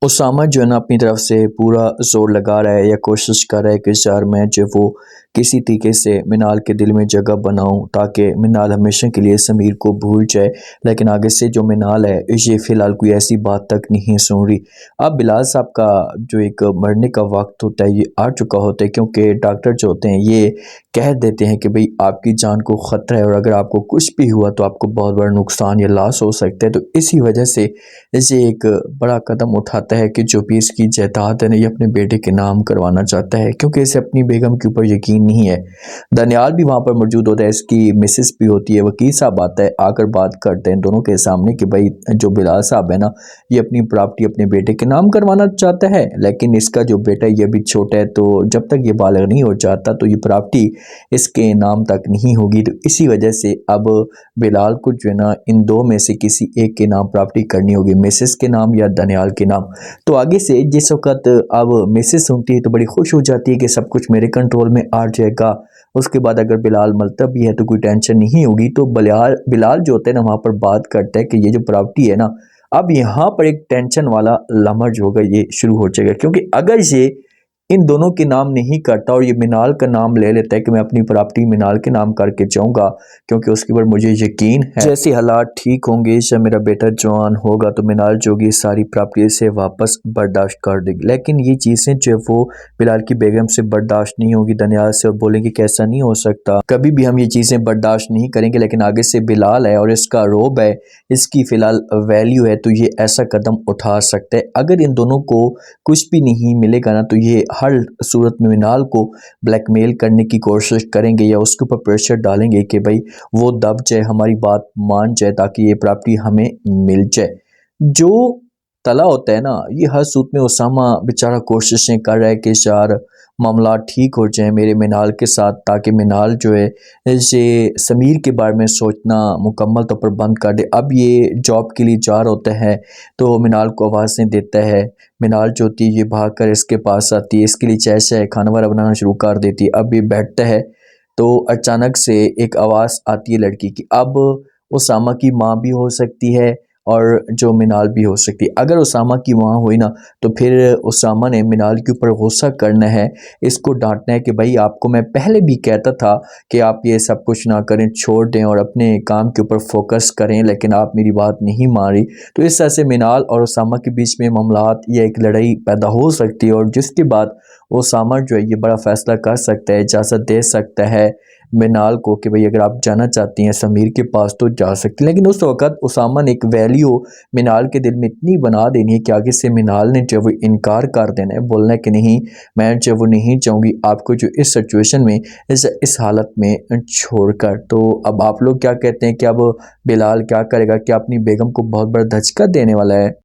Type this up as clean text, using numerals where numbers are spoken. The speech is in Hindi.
उसामा जो है ना अपनी तरफ से पूरा ज़ोर लगा रहा है या कोशिश कर रहा है कि यार मैं जो वो किसी तरीके से मिनाल के दिल में जगह बनाऊं ताकि मिनाल हमेशा के लिए समीर को भूल जाए। लेकिन आगे से जो मिनाल है ये फ़िलहाल कोई ऐसी बात तक नहीं सुन रही। अब बिलाल साहब का जो एक मरने का वक्त होता है ये आ चुका होता है, क्योंकि डॉक्टर जो होते हैं ये कह देते हैं कि भाई आपकी जान को ख़तरा है और अगर आपको कुछ भी हुआ तो आपको बहुत बड़ा नुकसान या लॉस हो सकता है। तो इसी वजह से ये एक बड़ा कदम उठाता है कि जो भी इसकी जायदाद है ना ये अपने बेटे के नाम करवाना चाहता है, क्योंकि इसे अपनी बेगम के ऊपर यकीन नहीं है। दनियाल भी वहाँ पर मौजूद होता है, इसकी मिसेस भी होती है, वकील साहब आता है, आकर बात करते हैं दोनों के सामने कि भाई जो बिलाल साहब है ना ये अपनी प्रॉपर्टी अपने बेटे के नाम करवाना चाहता है, लेकिन इसका जो बेटा है ये भी छोटा है, तो जब तक ये बालिग नहीं हो जाता तो ये प्रॉपर्टी इसके नाम तक नहीं होगी। तो इसी वजह से अब बिलाल को जो है ना इन दो में से किसी एक के नाम प्रॉपर्टी करनी होगी, मिसेस के नाम या दनियाल के नाम। तो आगे से जिस वक्त अब मिसेस सुनती है तो बड़ी खुश हो जाती है कि सब कुछ मेरे कंट्रोल में आ जाएगा। उसके बाद अगर बिलाल मरता भी है तो कोई टेंशन नहीं होगी। तो बिलाल बिलाल जो होता है ना वहाँ पर बात करता है कि ये जो प्रॉपर्टी है ना अब यहाँ पर एक टेंशन वाला लम्हा जो होगा ये शुरू हो जाएगा, क्योंकि अगर ये इन दोनों के नाम नहीं करता और ये मिनाल का नाम ले लेता है कि मैं अपनी प्रॉपर्टी मिनाल के नाम करके जाऊंगा, क्योंकि उसके ऊपर मुझे यकीन है जैसे हालात ठीक होंगे जब मेरा बेटा जवान होगा तो मिनाल जो होगी सारी प्रॉपर्टी से वापस बर्दाश्त कर देगी। लेकिन ये चीज़ें जो वो बिलाल की बेगम से बर्दाश्त नहीं होगी दनियाल से, और बोलेंगे कि ऐसा नहीं हो सकता, कभी भी हम ये चीज़ें बर्दाश्त नहीं करेंगे। लेकिन आगे से बिलाल है और इसका रोब है, इसकी फ़िलहाल वैल्यू है, तो ये ऐसा कदम उठा सकता है। अगर इन दोनों को कुछ भी नहीं मिलेगा ना तो ये हर सूरत में मिनाल को ब्लैकमेल करने की कोशिश करेंगे या उसके ऊपर प्रेशर डालेंगे कि भाई वो दब जाए, हमारी बात मान जाए ताकि ये प्रॉपर्टी हमें मिल जाए। जो तला होता है ना ये हर सूरत में उसामा बेचारा कोशिशें कर रहा है कि यार मामला ठीक हो जाए मेरे मिनाल के साथ, ताकि मिनाल जो है ये समीर के बारे में सोचना मुकम्मल तौर पर बंद कर दे। अब ये जॉब के लिए जा रहा होता है तो मिनाल को आवाज़ें देता है। मिनाल जो होती है ये भाग कर इसके पास आती है, इसके लिए चाय शाय खाना वाना बनाना शुरू कर देती है। अब ये बैठता है तो अचानक से एक आवाज़ आती है लड़की की। अब उसामा की माँ भी हो सकती है और जो मिनाल भी हो सकती है। अगर उसामा की माँ हुई ना तो फिर उसामा ने मिनाल के ऊपर गुस्सा करना है, इसको डांटना है कि भाई आपको मैं पहले भी कहता था कि आप ये सब कुछ ना करें, छोड़ दें और अपने काम के ऊपर फोकस करें, लेकिन आप मेरी बात नहीं मान रही। तो इस तरह से मिनाल और उसामा के बीच में मामलात या एक लड़ाई पैदा हो सकती है, और जिसके बाद उसामा जो है ये बड़ा फैसला कर सकता है, इजाज़त दे सकता है मिनाल को कि भाई अगर आप जाना चाहती हैं समीर के पास तो जा सकती हैं। लेकिन उस वक़्त उसामा ने एक वैल्यू मिनाल के दिल में इतनी बना देनी है कि आगे से मिनाल ने जो वो इनकार कर देना है, बोलना है कि नहीं मैं जो वो नहीं चाहूँगी आपको जो इस सिचुएशन में इस हालत में छोड़कर। तो अब आप लोग क्या कहते हैं कि अब बिलाल क्या करेगा? क्या अपनी बेगम को बहुत बड़ा धचका देने वाला है?